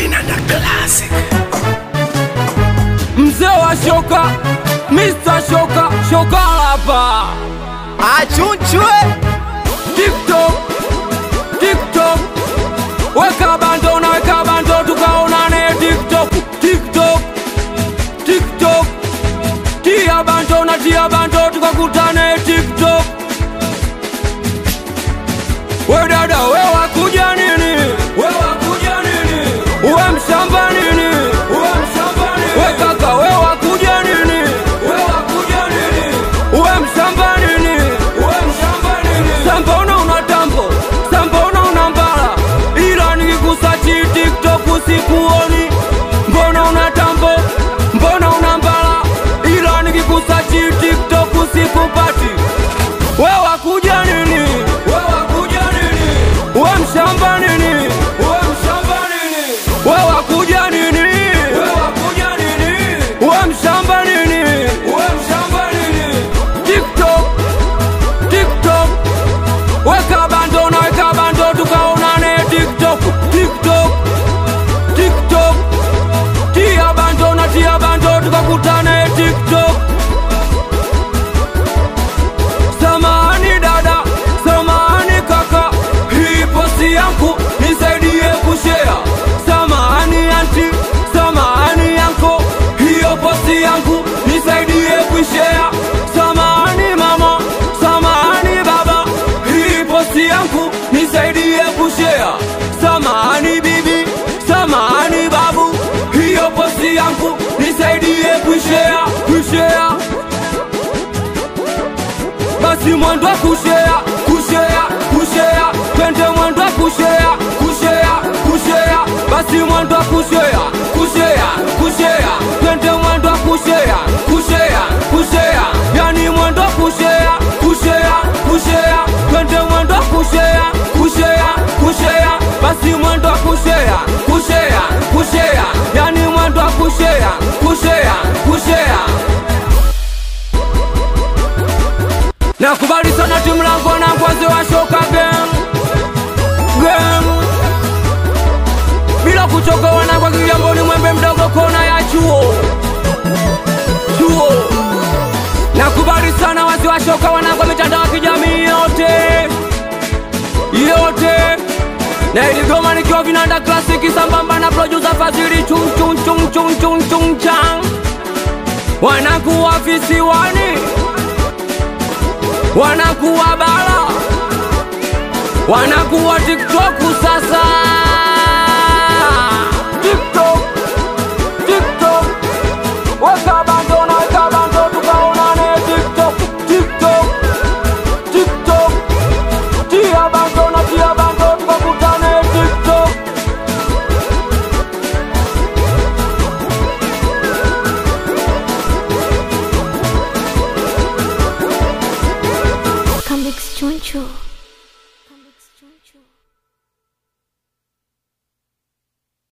Vinanda Classic. Mzee wa shoka, Mr. Shoka, shoka hapa. Achunchwe TikTok, TikTok. Weka bando tukaonane TikTok, TikTok, TikTok. Tia bando tukakutane TikTok. We dada, we wakuja nini? We wakuja nini? Uwe mshamba nini? Uwe mshamba nini? We kaka, we wakuja nini? We wakuja nini? Uwe mshamba nini? Uwe mshamba nini? Samba una tambo, samba una mbala, ila nikikusachi TikTok usikuoni. Mbona una tambo, mbona una mbala, ila nikikusachi TikTok usikupati. We wakuja nini? We wakuja nini? Uwe mshamba nini? Uwe mshamba nini? We wakuja nini? We wakuja nini? Uwe mshamba nini? Uwe mshamba nini? TikTok, TikTok. Weka bando tukaonane TikTok, TikTok, TikTok. Tia bando tukakutane TikTok. Samahani dada, samahani kaka, hii posti yangu nisaidie kushare. Samahani anti, samahani yanko, hiyo posti yangu nisaidie kushare. Samahani mama, samahani baba, hii posti yangu nisaidie kushare. Samahani bibi, samahani babu, hiyo posti yangu nisaidie kushare, kushare. Basi mwendo kushare, kushare, kushare. Twende mwendo kushare, kushare, kushare. Basi mwendo kushare, kushare, kushare. Twende mwendo kushare, kushare, kushare. Yani mwendo kushare, kushare, kushare. Twende mwendo kushare, kushare, kushare. Basi mwendo kushare, kushare, kushare. Yani mwendo kushare, kushare, kushare. Nakubali sana timu langu na kwanza wa shoka gang, gang. Bila kuchoka wana kwa Kigamboni mwembe mdogo kona ya chuo, chuo. Nakubali sana wazi wa shoka wana kwa mitandao ya kijamii yote, yote. Na iligoma nikiwa Vinanda Classic sambamba na producer Fazili chung chang. Wanakuwa visiwani, wanakuwa bala, wanakuwa TikTok sasa. TikTok, TikTok. Weka bando tukaonane TikTok, TikTok, TikTok. Tia bando tukakutane TikTok. Come Chuncho.